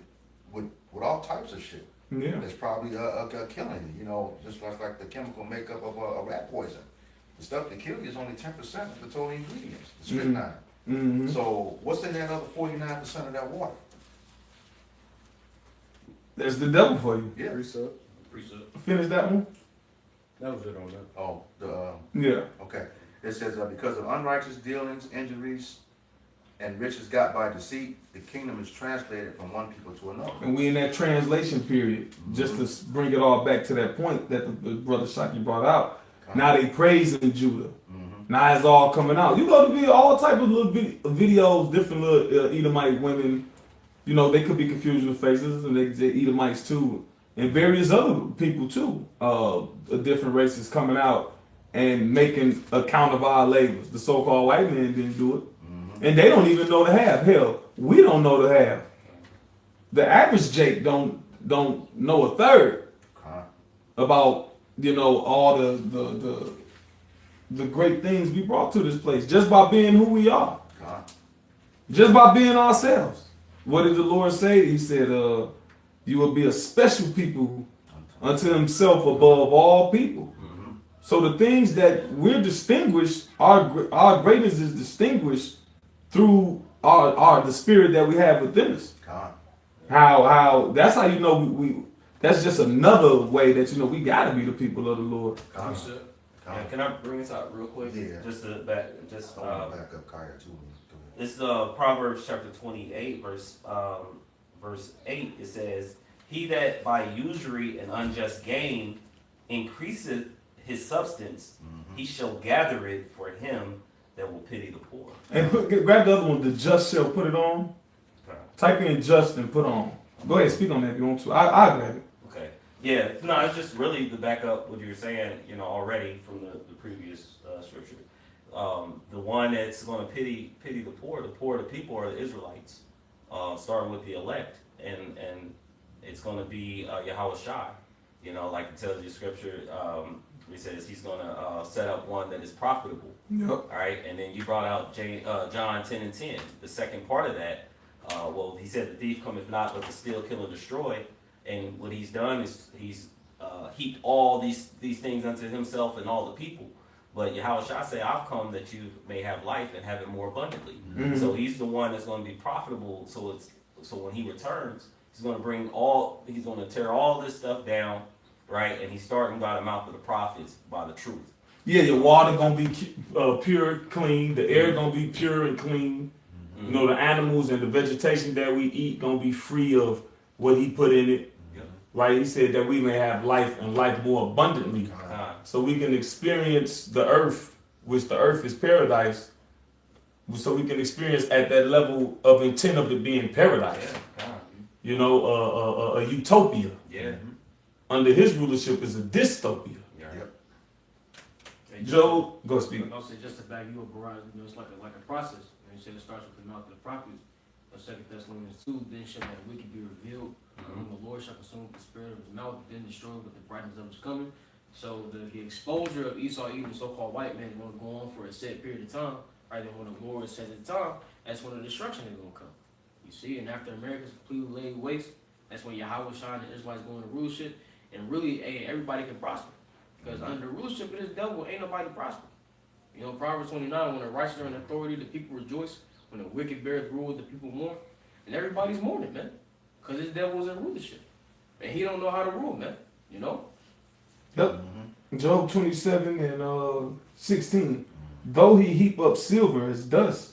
with all types of shit. Yeah. It's probably killing you. You know, just like the chemical makeup of a rat poison. The stuff that kills you is only 10% of the total ingredients, the strychnine. Mm-hmm. So what's in that other 49% of that water? That's the devil for you. Yeah. Precept. Finish that one. That was it on that. Oh, Yeah. okay. It says, because of unrighteous dealings, injuries, and riches got by deceit, the kingdom is translated from one people to another. And we in that translation period, just to bring it all back to that point that the brother Shaki brought out. Now they praising Judah. Now it's all coming out. You go to video, all type of little videos, different little Edomite women. You know, they could be confused with faces, and they Edomites too, and various other people too, different races coming out and making account of our labors. The so-called white men didn't do it. And they don't even know the half. Hell, we don't know the half. The average Jake don't know a third about, you know, all the great things we brought to this place just by being who we are. Just by being ourselves. What did the Lord say? He said, you will be a special people unto himself above all people. So the things that we're distinguished, our greatness is distinguished through the spirit that we have within us. How that's how you know we that's just another way that you know we gotta be the people of the Lord. Yeah, can I bring this out real quick? Yeah. Just to back, just I want to back up Kaya too. this Proverbs chapter 28, verse 8. It says, "He that by usury and unjust gain increaseth his substance, he shall gather it for him that will pity the poor." And grab the other one, the just shall put it on. Type in just and put on. Go ahead, speak on that if you want to. I'll grab it. Okay. Yeah, no, it's just really to back up what you were saying, you know, already from the previous scripture. The one that's going to pity the poor, the people are the Israelites, starting with the elect, and it's going to be Yahweh Shai. You know, like it tells you scripture, he says he's going to set up one that is profitable. Yep. All right, and then you brought out John 10:10. The second part of that, well, he said the thief cometh not but to steal, kill, and destroy. And what he's done is he's heaped all these things unto himself and all the people. But Yahweh Shai say, I've come that you may have life and have it more abundantly. So he's the one that's going to be profitable. So when he returns, he's going to he's going to tear all this stuff down, right? And he's starting by the mouth of the prophets, by the truth. Yeah, your water gonna be pure, clean. The air gonna be pure and clean. You know, the animals and the vegetation that we eat gonna be free of what he put in it. Right? He said that we may have life and life more abundantly. So we can experience the earth, which the earth is paradise. So we can experience at that level of intent of it being paradise. You know, a utopia. Yeah. Under his rulership is a dystopia. Joe, go speak. I'll say just to back you up, Verizon, you know, it's like a process. And you said it starts with the mouth of the prophets. 2 Thessalonians 2, then shall that wicked be revealed, whom the Lord shall consume with the spirit of his mouth, then destroy with the brightness of his coming. So the exposure of Esau, even so-called white man, is going to go on for a set period of time. Right, then when the Lord says it's time, that's when the destruction is going to come. You see, and after America's completely laid waste, that's when Yahweh shine and Israelites go into rulership, and really, everybody can prosper. Because under the rulership of this devil, ain't nobody prosper. You know, Proverbs 29, when the righteous are in authority, the people rejoice. When the wicked bears rule, the people mourn. And everybody's mourning, man. Because this devil is in rulership. And he don't know how to rule, man. You know? Yep. Job 27 and 16. Though he heap up silver as dust,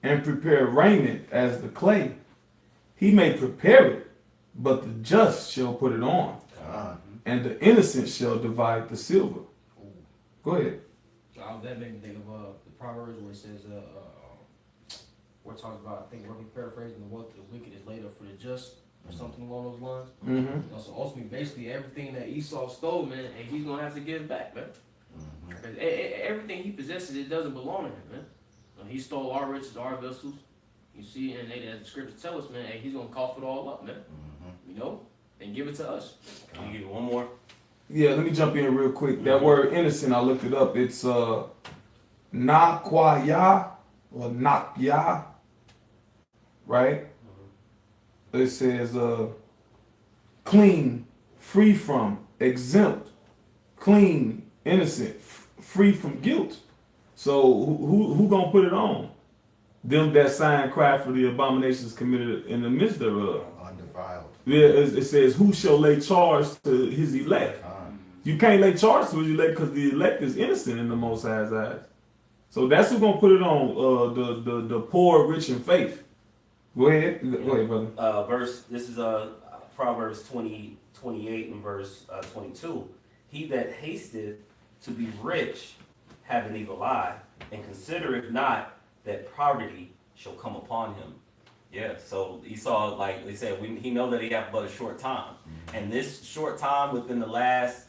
and prepare raiment as the clay, he may prepare it, but the just shall put it on. And the innocent shall divide the silver. Go ahead. That made me think of the Proverbs where it says, where it talks about, I think, roughly paraphrasing, the wealth of the wicked is laid up for the just, or something along those lines. You know, so ultimately, basically, everything that Esau stole, man, and he's going to have to give it back, man. Because everything he possesses, it doesn't belong to him, man. He stole our riches, our vessels. You see, and as the scriptures tell us, man, he's going to cough it all up, man. You know? And give it to us. Can you give it one more? Yeah, let me jump in real quick. That word innocent, I looked it up. It's nakwaya or nakya, right? It says clean, free from, exempt, clean, innocent, free from guilt. So who gonna put it on? Them that sign cry for the abominations committed in the midst thereof. Undefiled. Yeah, it says, who shall lay charge to his elect? You can't lay charge to his elect because the elect is innocent in the Most High's eyes. So that's who's gonna put it on. The poor, rich in faith. Go ahead, brother. This is Proverbs 28 and verse 22. He that hasteth to be rich have an evil eye, and considereth not that poverty shall come upon him. Yeah, so Esau, like they said, he know that he have but a short time. And this short time within the last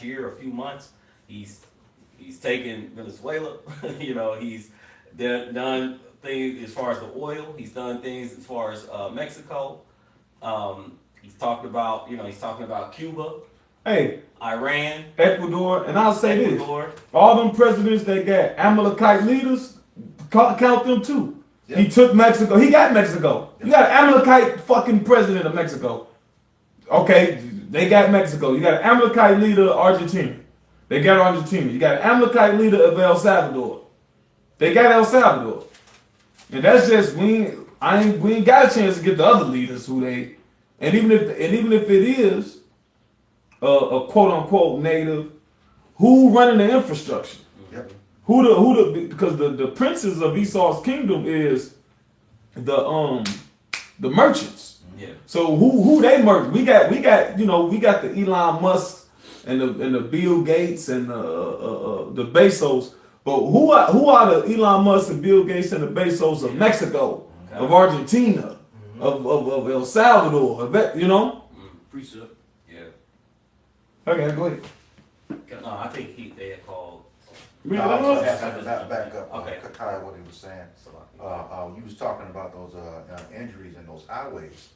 year or a few months, he's taken Venezuela. He's done things as far as the oil. He's done things as far as Mexico. He's talking about Cuba. Hey, Iran, Ecuador, and I'll say Ecuador. this: all them presidents that got Amalekite leaders, count them too. Yep. He took Mexico. He got Mexico. You got an Amalekite fucking president of Mexico. Okay, they got Mexico. You got an Amalekite leader of Argentina. They got Argentina. You got an Amalekite leader of El Salvador. They got El Salvador. And that's just we ain't got a chance to get the other leaders who they. And even if it is a quote unquote native, who running the infrastructure? Yep. Because the princes of Esau's kingdom is the merchants. Yeah. So who they merge? We got the Elon Musk and the Bill Gates and the Bezos. But who are the Elon Musk and Bill Gates and the Bezos of Mexico, of Argentina, of El Salvador, Precept. Yeah. Okay, go ahead. No, I think they had called. Back up. Okay. Kai, what he was saying. You was talking about those injuries and those highways.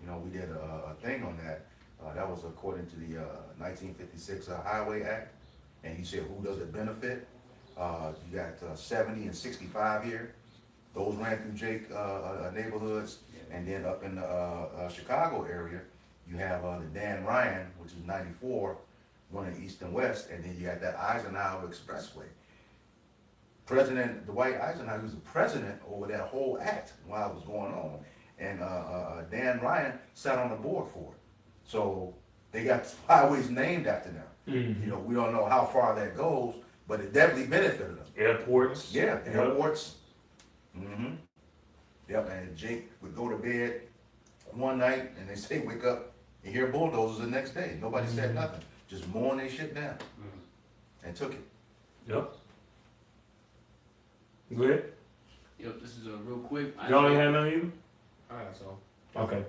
We did a thing on that. That was according to the 1956 Highway Act. And he said, who does it benefit? You got 70 and 65 here. Those ran through Jake neighborhoods. And then up in the Chicago area, you have the Dan Ryan, which is 94, running east and west. And then you got that Eisenhower Expressway. President Dwight Eisenhower was the president over that whole act while it was going on. And Dan Ryan sat on the board for it. So they got highways named after them. Mm-hmm. We don't know how far that goes, but it definitely benefited them. Airports. Yeah, airports. Mm-hmm. Yep, and Jake would go to bed one night and they say wake up and hear bulldozers the next day. Nobody said nothing. Just mowing their shit down. And took it. Yep. Go ahead. Yep, this is real quick. Y'all ain't had none either? Alright, so. Okay.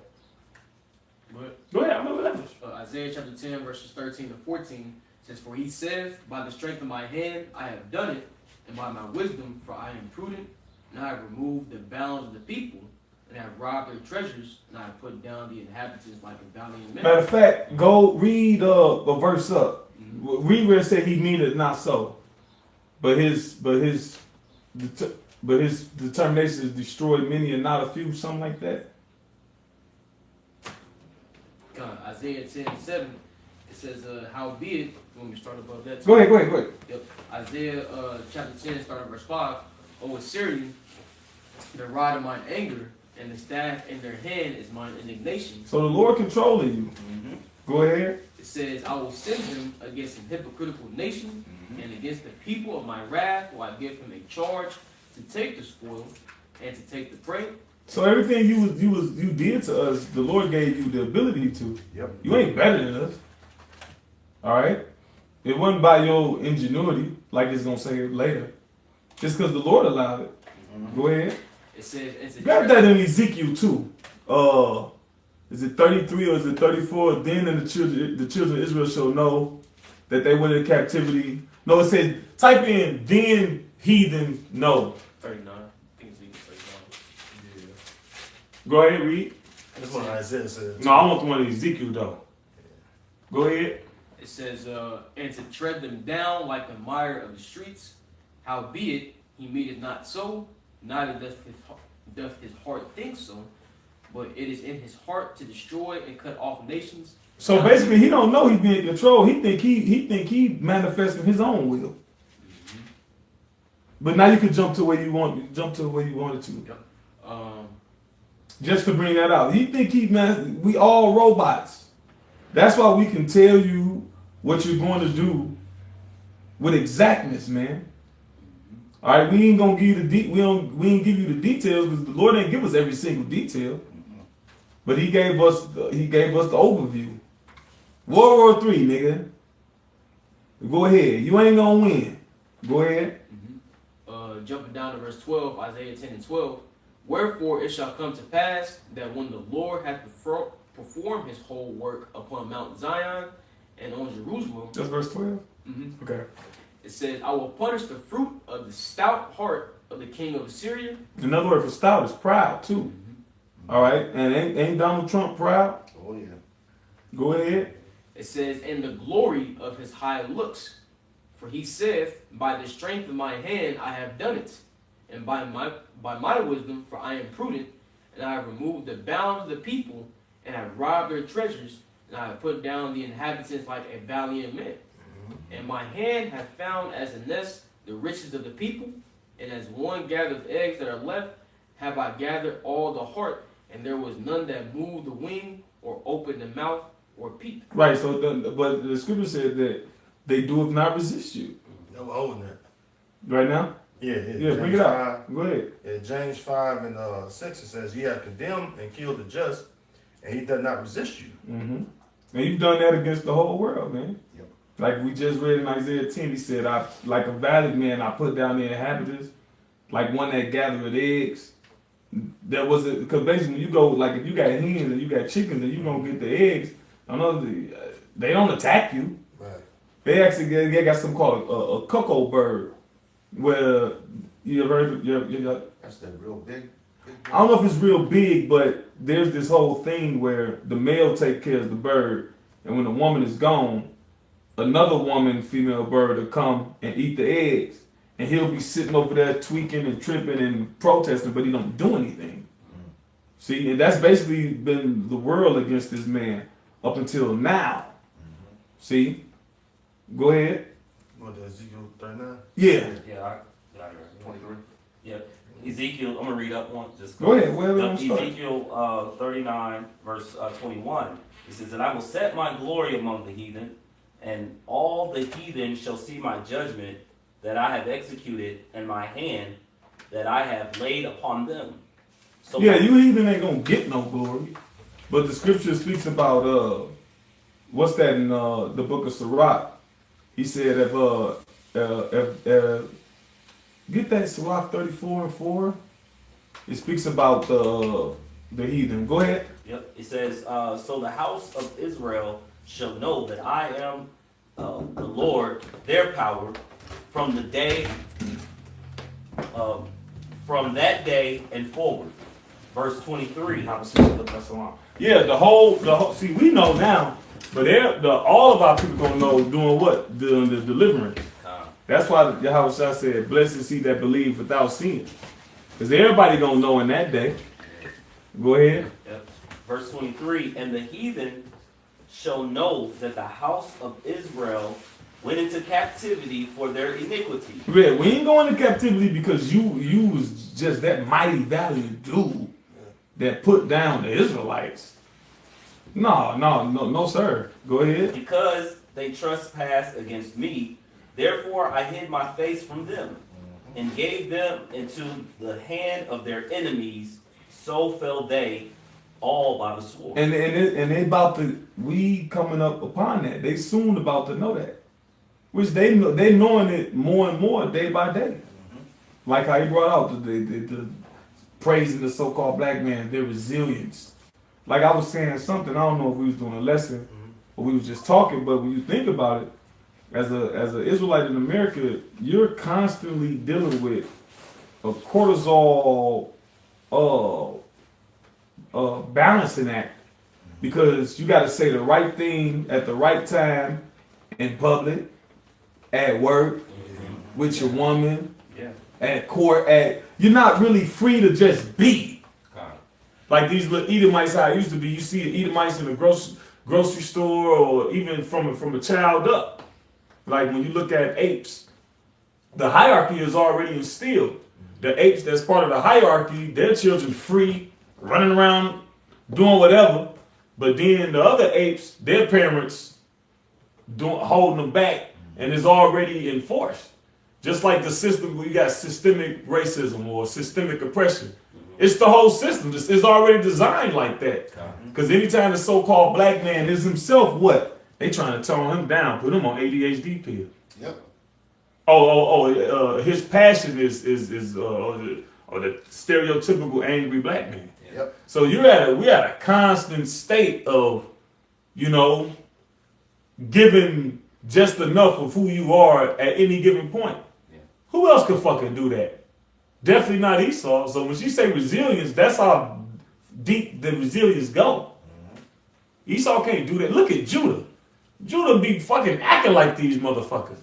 But Go ahead, I'm gonna let you. Isaiah chapter 10, verses 13 to 14 says, for he saith, by the strength of my hand I have done it, and by my wisdom, for I am prudent, and I have removed the bounds of the people, and I have robbed their treasures, and I have put down the inhabitants like a valiant man. Matter of fact, go read a verse up. Read where it said he meaneth not so, but his determination is destroy many and not a few, something like that. Isaiah 10:7, it says, howbeit, when we start above that. Go ahead. Yep. Isaiah chapter 10, starting verse 5. O Assyrian, the rod of mine anger, and the staff in their hand is mine indignation. So the Lord controlling you. Mm-hmm. Go ahead. It says, I will send him against an hypocritical nation, and against the people of my wrath will I give him a charge to take the spoil and to take the prey. So everything you did to us, the Lord gave you the ability to. Yep. You ain't better than us. All right. It wasn't by your ingenuity, like it's gonna say later. Just because the Lord allowed it. Go ahead. It says, Got that in Ezekiel too. Is it 33 or is it 34? Then the children of Israel shall know that they went into captivity. No, it says type in then heathen know. 39. I think it's 39. Go ahead, read. That's what Isaiah says. No, I want the one in Ezekiel though. Go ahead. It says, and to tread them down like the mire of the streets. Howbeit, he meaneth not so, neither doth his heart think so, but it is in his heart to destroy and cut off nations, So basically, he don't know he being controlled. He think he manifesting his own will. But now you can jump to where you wanted to. Yep. Just to bring that out, he think we all robots. That's why we can tell you what you're going to do with exactness, man. All right, we ain't gonna give you we ain't give you the details because the Lord ain't give us every single detail, but He gave us the overview. World War III, nigga. Go ahead. You ain't gonna win. Go ahead. Jumping down to verse 12, Isaiah 10 and 12. Wherefore it shall come to pass that when the Lord hath performed his whole work upon Mount Zion and on Jerusalem. Just verse 12? Mm-hmm. Okay. It says, I will punish the fruit of the stout heart of the king of Assyria. Another word for stout is proud, too. All right? And ain't Donald Trump proud? Oh, yeah. Go ahead. It says, and the glory of his high looks. For he saith, by the strength of my hand I have done it, and by my wisdom, for I am prudent, and I have removed the bounds of the people, and have robbed their treasures, and I have put down the inhabitants like a valiant man. And my hand hath found as a nest the riches of the people, and as one gathers eggs that are left, have I gathered all the heart, and there was none that moved the wing, or opened the mouth, or peeped. Right, but the scripture said that they doeth not resist you. No, we're holding that. Right now? Yeah, Bring it out. Go ahead. Yeah, James 5 and 6, it says, "Ye have condemned and killed the just, and he does not resist you." Mm-hmm. And you've done that against the whole world, man. Yep. Like we just read in Isaiah 10, he said, like a valiant man, I put down the inhabitants, like one that gathered eggs. That was it, because basically when you go, like if you got hens and you got chickens and you gonna get the eggs, they don't attack you. Right. They actually they got something called a cuckoo bird, where you ever heard That's that real big. I don't know if it's real big, but there's this whole thing where the male takes care of the bird, and when the woman is gone, another woman, female bird, will come and eat the eggs, and he'll be sitting over there tweaking and tripping and protesting, but he don't do anything. See, and that's basically been the world against this man up until now. See, go ahead. What, Ezekiel 39? Yeah, Yeah, I got it right. 23. Yeah, Ezekiel, I'm gonna read up one. Just go ahead. Wherever you want to start. Ezekiel 39, verse 21. It says, "And I will set my glory among the heathen, and all the heathen shall see my judgment that I have executed, and my hand that I have laid upon them." So Yeah, you even ain't gonna get no glory. But the scripture speaks about what's that in the book of Sirach? He said get that Sirach 34 and 4. It speaks about the heathen. Go ahead. Yep, it says, "So the house of Israel shall know that I am the Lord, their power, from the day, from that day and forward." Verse 23. Yeah, the whole. See, we know now, but all of our people gonna know doing what? Doing the deliverance. That's why Yahushua said, "Blessed is he that believe without seeing," because everybody gonna know in that day. Go ahead. Yep. Verse 23, "And the heathen shall know that the house of Israel went into captivity for their iniquity." Yeah, we ain't going into captivity because you was just that mighty valiant dude that put down the Israelites. No, sir. Go ahead. "Because they trespassed against me, therefore I hid my face from them, and gave them into the hand of their enemies, so fell they all by the sword." And they about to, we coming up upon that. They soon about to know that. Which they knowing it more and more day by day. Like how he brought out the praising the so-called black man, their resilience. Like I was saying something, I don't know if we was doing a lesson or we was just talking, but when you think about it, as an Israelite in America, you're constantly dealing with a cortisol balancing act, because you got to say the right thing at the right time in public, at work, with your woman, Yeah. at court, you're not really free to just be. Like these little Edomites, how it used to be. You see the Edomites in the grocery store or even from a child up. Like when you look at apes, the hierarchy is already instilled. The apes that's part of the hierarchy, their children free, running around, doing whatever. But then the other apes, their parents holding them back, and it's already enforced. Just like the system, we got systemic racism or systemic oppression. It's the whole system. It's already designed like that. Because anytime the so-called black man is himself, what? They trying to tone him down, put him on ADHD pill. Yep. His passion is the stereotypical angry black man. Yep. So we at a constant state of, giving just enough of who you are at any given point. Yeah. Who else could fucking do that? Definitely not Esau. So when you say resilience, that's how deep the resilience go. Esau can't do that. Look at Judah. Judah be fucking acting like these motherfuckers.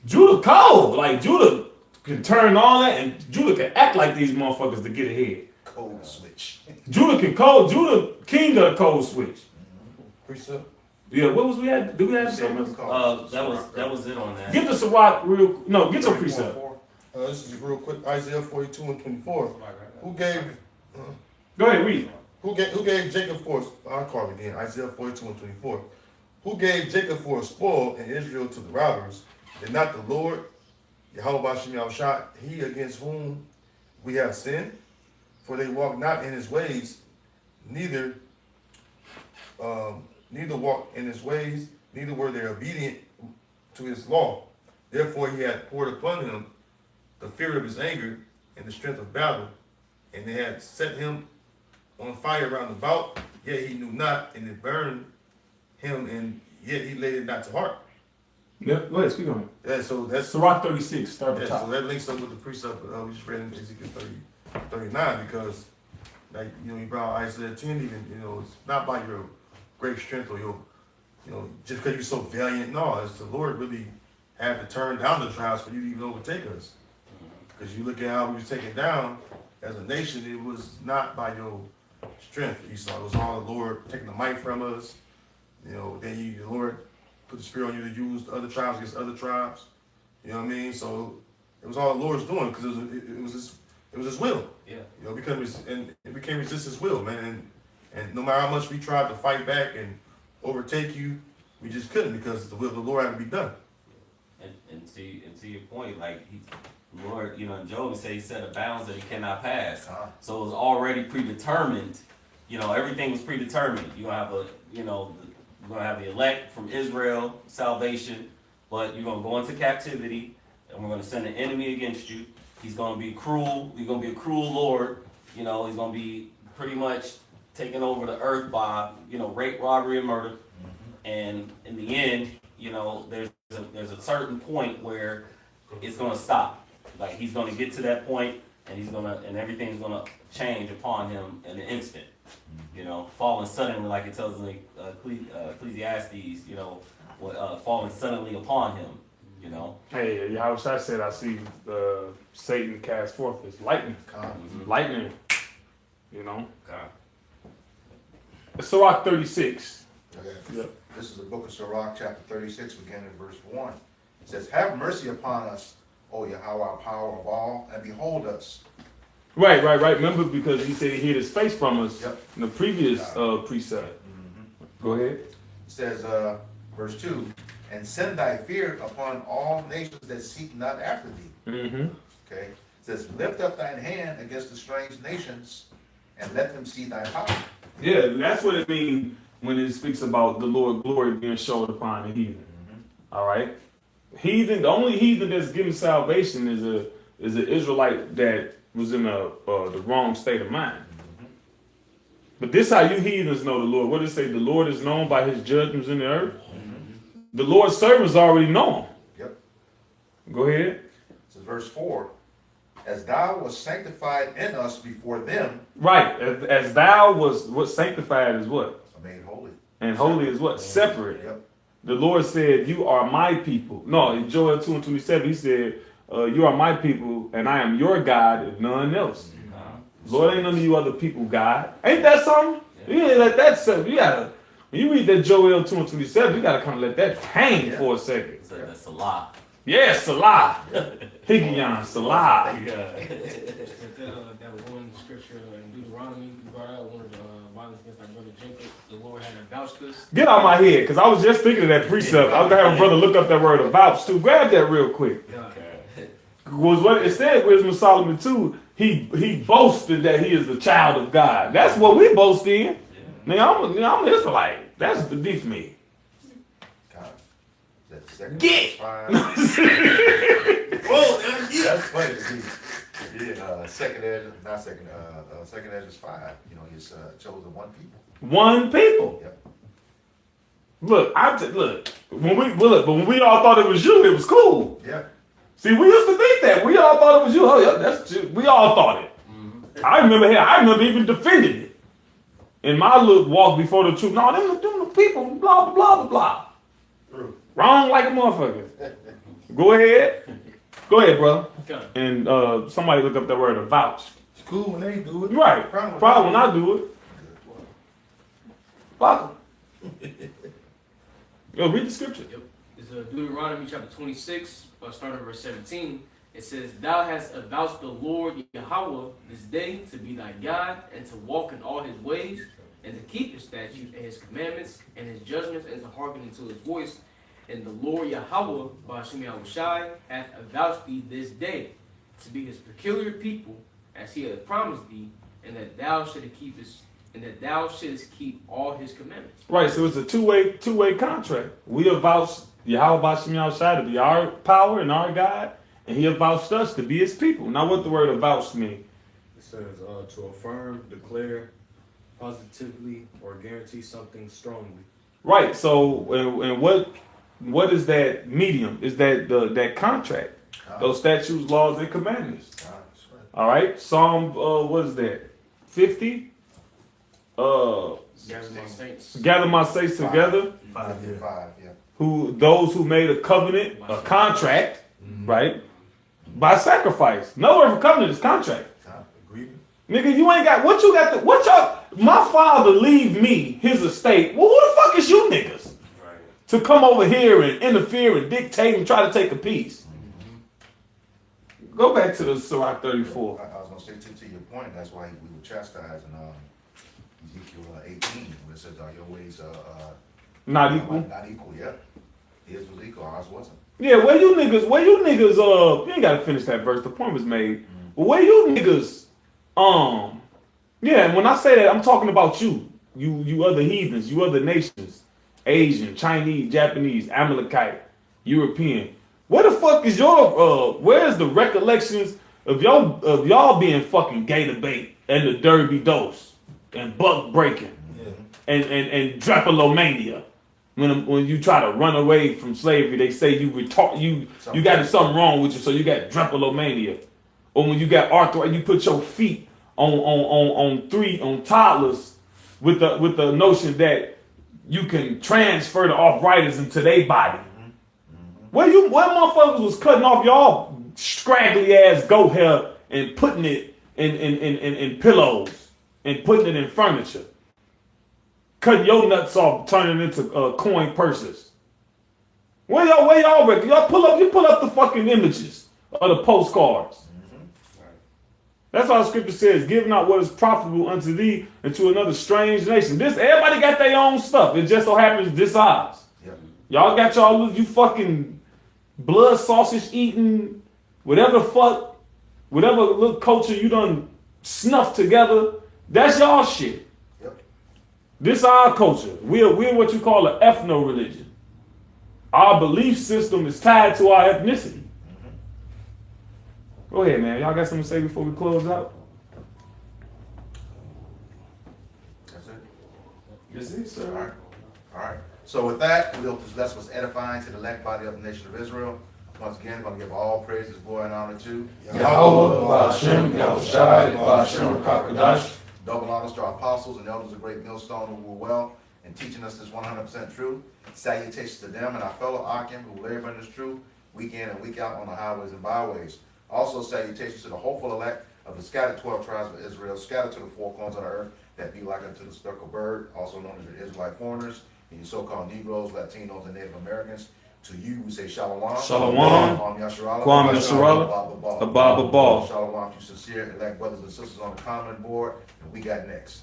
Judah cold. Like Judah can turn all that, and Judah can act like these motherfuckers to get ahead. Code switch. Judah king of the code switch. Precept. Yeah, what was we had? Do we have something else? That was it on that. Get the Ciroc get your precept. This is real quick. Isaiah 42 and 24. Who gave Go ahead, read. Who gave Jacob for? I'll call it again. Isaiah 42 and 24. Who gave Jacob for a spoil and Israel to the robbers? Did not the Lord, Yahweh Shem Yahushua, he against whom we have sinned? For they walk not in his ways, neither walk in his ways, neither were they obedient to his law. Therefore he had poured upon him the fury of his anger and the strength of battle, and they had set him on fire round about, yet he knew not, and it burned him, and yet he laid it not to heart. Yeah, go ahead, speak on it. Yeah, so that's Ciroc 36, start at the yeah, top. so that links up with the precept we just read in Ezekiel 39, because like you brought Isaiah 10, even it's not by your great strength or your just because you're so valiant. No, it's the Lord really had to turn down the trials for you to even overtake us. Because you look at how we were taken down as a nation, it was not by your strength, Esau. It was all the Lord taking the might from us. Then the Lord put the spirit on you to use the other tribes against other tribes. You know what I mean? So it was all the Lord's doing because it was His will. Yeah. We can't resist His will, man. And no matter how much we tried to fight back and overtake you, we just couldn't because the will of the Lord had to be done. And to your point, like the Lord, in Job he said he set a bounds that he cannot pass. So it was already predetermined. Everything was predetermined. You're gonna have the elect from Israel, salvation, but you're gonna go into captivity, and we're gonna send an enemy against you. He's gonna be cruel. He's gonna be a cruel Lord. He's gonna be pretty much taking over the earth by rape, robbery, and murder. And in the end, there's a certain point where it's gonna stop. Like he's gonna get to that point, and everything's gonna change upon him in an instant. Falling suddenly, like it tells in Ecclesiastes. Falling suddenly upon him. Hey, Yahushua said, I see Satan cast forth his lightning. Lightning. God. Ciroc 36. Okay. Yep. This is the book of Sirach, chapter 36, beginning in verse 1. It says, have mercy upon us, O Yahweh, power of all, and behold us. Right. Remember, because he said he hid his face from us in the previous precept. Go ahead. It says, verse 2, and send thy fear upon all nations that seek not after thee. Okay. It says, lift up thine hand against the strange nations, and let them see thy power. Yeah, that's what it means when it speaks about the Lord glory being showed upon the heathen. All right, the only heathen that's given salvation is an Israelite that was in the wrong state of mind. But this how you heathens know the Lord. What does it say? The Lord is known by His judgments in the earth. The Lord's servants already know Him. Yep. Go ahead. This is verse 4. As thou was sanctified in us before them. Right. As thou was what sanctified is what? Made holy. And holy is what? Separate. Yep. The Lord said, you are my people. No, in Joel 2:27, He said, you are my people, and I am your God, and none else. Lord, ain't none of you other people, God. Ain't that something? Yeah, like that's something. You gotta When you read that Joel 2:27, you gotta kind of let that hang for a second. That's a lie. Yes, Salah. Higion, Salah. That one scripture in Deuteronomy you brought out, one of the violence against our brother Jacob, the Lord had avouched us. Get out my head, because I was just thinking of that precept. I was gonna have a brother look up that word avouch too. Grab that real quick. Was what it said, Wisdom of Solomon 2. He boasted that he is the child of God. That's what we boast in. Now I'm an Israelite. That's beneath me. God. That's the second Get. five. Well, That's funny to me. Yeah, second Ezra is 5. You know, he's chosen one people. one people. Yep. Look, when we all thought it was you, it was cool. Yeah. See, we used to think that. We all thought it was you. Oh, yeah, that's you. We all thought it. Mm-hmm. I remember even defending it. In my little walk before the truth. No, them the people, blah, blah, blah, blah. True. Wrong like a motherfucker. Go ahead. Go ahead, brother. Okay. And somebody look up that word avouch. It's cool when they do it. Right. Problem when I do it. Fuck 'em. Yo, read the scripture. It's Deuteronomy chapter 26, starting at verse 17. It says, Thou hast avouched the Lord Yahweh this day to be thy God, and to walk in all his ways, and to keep his statutes and his commandments and his judgments, and to hearken unto his voice. And the Lord Yahweh, Ba'ashem Yahushai, hath avouched thee this day to be his peculiar people, as he hath promised thee, and that thou shouldest keep all his commandments. Right, so it's a two-way contract. We avouched Yahweh Ba'ashem Yahushai to be our power and our God, and he avouched us to be his people. Now what the word avouched mean? It says to affirm, declare, positively, or guarantee something strongly. Right, so and what is that medium? Is that that contract? Those statutes, laws, and commandments. All right, Psalm, what is that? 50? Gather my saints together. 5, yeah. Those who made a covenant, a contract, right? By sacrifice. No word for covenant is contract. Agreement. Nigga, you ain't got what you got. My father leave me his estate. Well, who the fuck is you niggas to come over here and interfere and dictate and try to take a piece? Go back to the Sirach 34. I was gonna say to your point. That's why we were chastised in Ezekiel 18, where it says, "Your ways Not equal. Not equal, yeah. His was equal, ours wasn't." Yeah, where you niggas, you ain't gotta finish that verse, the point was made. But where you niggas, yeah, and when I say that, I'm talking about you other heathens, you other nations, Asian, Chinese, Japanese, Amalekite, European. Where the fuck is where's the recollections of y'all being fucking gator bait and the derby dose and buck breaking and drapelomania? When you try to run away from slavery, they say you got something wrong with you, so you got drapelomania. Or when you got arthritis, you put your feet on toddlers with the notion that you can transfer the arthritis into their body. Where motherfuckers was cutting off y'all scraggly ass goat hair and putting it in pillows and putting it in furniture. Cutting your nuts off, turning it into coin purses. Where y'all reckon? You pull up the fucking images of the postcards. That's how the scripture says, give not what is profitable unto thee and to another strange nation. Everybody got their own stuff. It just so happens this ours. Yep. Y'all got you fucking blood sausage eating, whatever little culture you done snuffed together. That's y'all shit. This our culture. We're what you call an ethno-religion. Our belief system is tied to our ethnicity. Go ahead, man. Y'all got something to say before we close out? That's it. Yes, it, sir. All right. So with that, we hope this lesson was edifying to the elect body of the nation of Israel. Once again, I'm going to give all praises, glory, and honor to Yahweh, Ba'ashem, Yahushai, Ba'ashem, Kakadash. Double honors to our apostles and elders of great millstone who were well in teaching us this 100% truth. Salutations to them and our fellow Akim who labor in this truth week in and week out on the highways and byways. Also salutations to the hopeful elect of the scattered 12 tribes of Israel, scattered to the four corners of the earth, that be like unto the speckled bird, also known as the Israelite foreigners, and you so-called Negroes, Latinos, and Native Americans. To you, we say Shalom. Shalom. Kwame Yasharala. Kwame Yasharala. Ababa Ball. Shalom to sincere elect brothers and sisters on the comment board, and we got next.